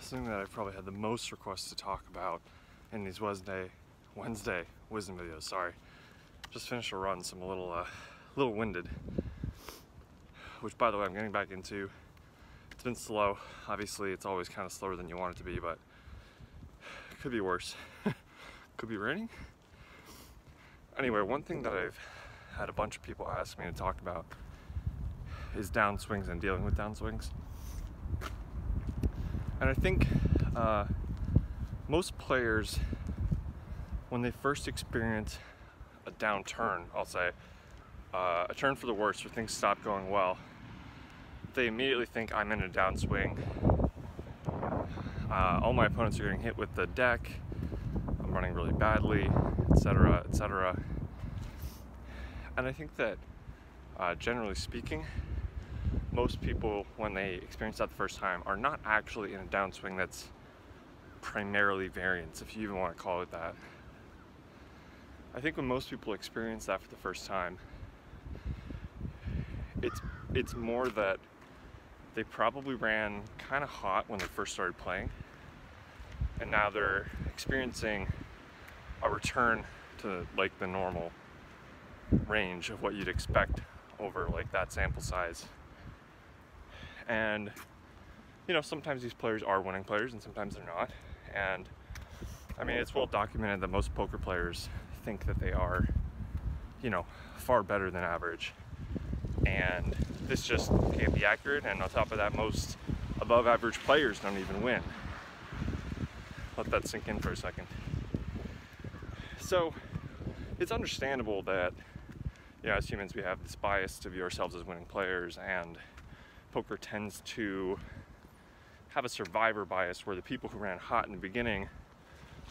something that I've probably had the most requests to talk about in these Wednesday wisdom videos. Sorry, just finished a run, so I'm a little winded. Which, by the way, I'm getting back into. It's been slow. Obviously, it's always kind of slower than you want it to be, but it could be worse. Could be raining. Anyway, one thing that I've had a bunch of people ask me to talk about is downswings and dealing with downswings. And I think most players, when they first experience a downturn, I'll say, a turn for the worse, where things stop going well, they immediately think I'm in a downswing. All my opponents are getting hit with the deck, I'm running really badly, etc., etc. And I think that generally speaking, most people, when they experience that the first time, are not actually in a downswing that's primarily variance, if you even want to call it that. I think when most people experience that for the first time, it's more that they probably ran kind of hot when they first started playing, and now they're experiencing a return to like the normal range of what you'd expect over like that sample size. And you know, sometimes these players are winning players and sometimes they're not. And I mean, it's well documented that most poker players think that they are, you know, far better than average. And this just can't be accurate. And on top of that, most above average players don't even win. Let that sink in for a second. So it's understandable that, you know, as humans, we have this bias to view ourselves as winning players, and poker tends to have a survivor bias where the people who ran hot in the beginning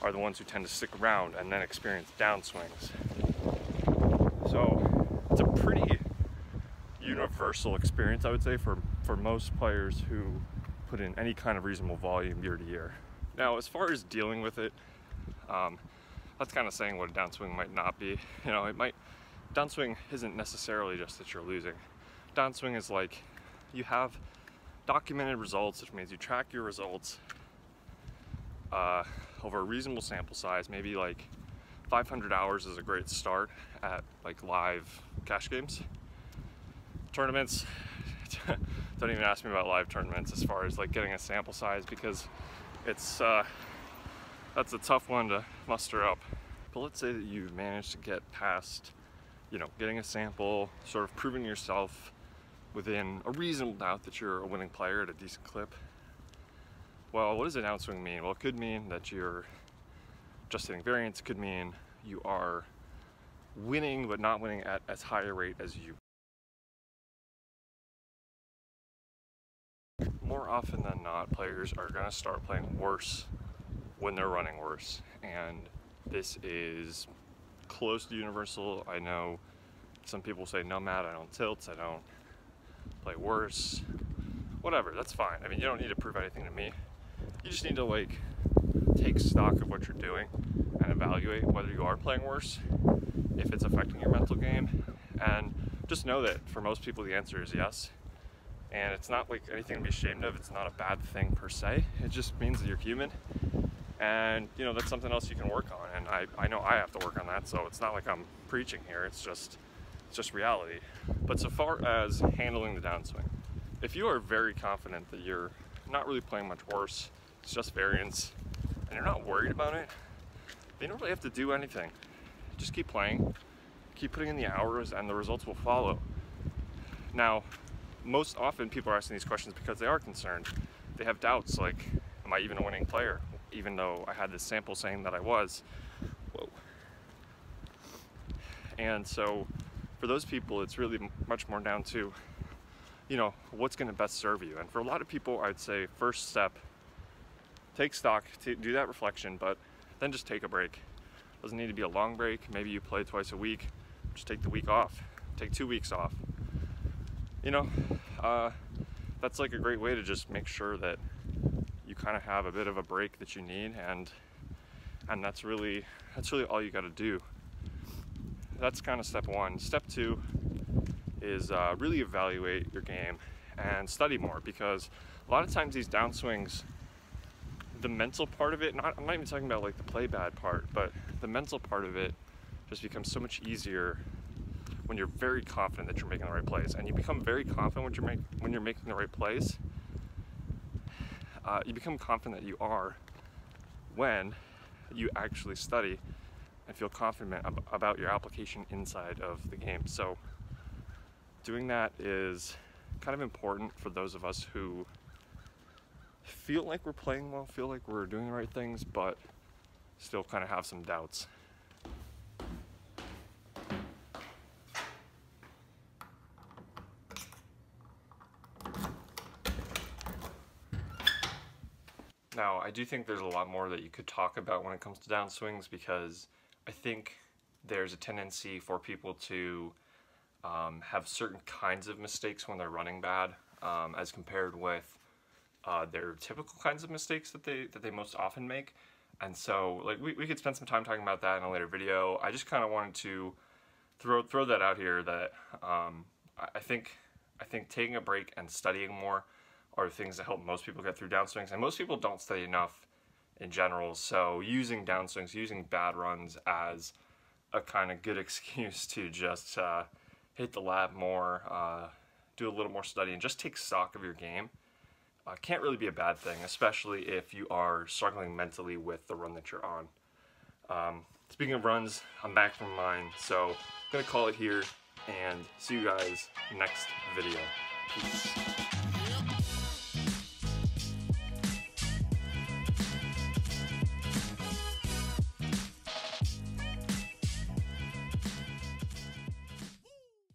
are the ones who tend to stick around and then experience downswings. So it's a pretty universal experience, I would say, for most players who put in any kind of reasonable volume year to year. Now, as far as dealing with it, that's kind of saying what a downswing might not be. You know, downswing isn't necessarily just that you're losing. Downswing is like, you have documented results, which means you track your results over a reasonable sample size. Maybe like 500 hours is a great start at like live cash games. Tournaments, don't even ask me about live tournaments as far as like getting a sample size, because it's that's a tough one to muster up. But let's say that you've managed to get past, you know, getting a sample, sort of proving yourself within a reasonable doubt that you're a winning player at a decent clip. Well, what does a downswing mean? Well, it could mean that you're just hitting variance. It could mean you are winning, but not winning at as high a rate as you. More often than not, players are going to start playing worse when they're running worse. And this is close to universal. I know some people say, no, Matt, I don't tilt, I don't play worse, whatever, that's fine. I mean, you don't need to prove anything to me. You just need to like take stock of what you're doing and evaluate whether you are playing worse, if it's affecting your mental game, and just know that for most people the answer is yes. And it's not like anything to be ashamed of. It's not a bad thing per se. It just means that you're human, and you know, that's something else you can work on. And I know I have to work on that, so it's not like I'm preaching here. It's just reality. But so far as handling the downswing, if you are very confident that you're not really playing much worse, it's just variance, and you're not worried about it, you don't really have to do anything. Just keep playing, keep putting in the hours, and the results will follow. Now, most often people are asking these questions because they are concerned. They have doubts like, am I even a winning player? Even though I had this sample saying that I was. Whoa. And so for those people, it's really much more down to, you know, what's going to best serve you. And for a lot of people, I'd say first step, take stock, do that reflection, but then just take a break. Doesn't need to be a long break. Maybe you play twice a week. Just take the week off. Take 2 weeks off. You know, that's like a great way to just make sure that you kind of have a bit of a break that you need, and that's really all you got to do. That's kind of step one. Step two is really evaluate your game and study more, because a lot of times these downswings the mental part of it, I'm not even talking about like the play bad part, but the mental part of it just becomes so much easier when you're very confident that you're making the right plays. And you become very confident when you're making the right plays. You become confident that you are when you actually study and feel confident about your application inside of the game. So doing that is kind of important for those of us who feel like we're playing well, feel like we're doing the right things, but still kind of have some doubts. Now, I do think there's a lot more that you could talk about when it comes to downswings, because I think there's a tendency for people to have certain kinds of mistakes when they're running bad, as compared with their typical kinds of mistakes that they most often make. And so, like, we could spend some time talking about that in a later video. I just kind of wanted to throw that out here that I think taking a break and studying more are things that help most people get through downswings, and most people don't study enough in general. So using downswings, using bad runs as a kind of good excuse to just hit the lab more, do a little more study, and just take stock of your game can't really be a bad thing, especially if you are struggling mentally with the run that you're on. Speaking of runs, I'm back from mine, so I'm gonna call it here and see you guys next video. Peace.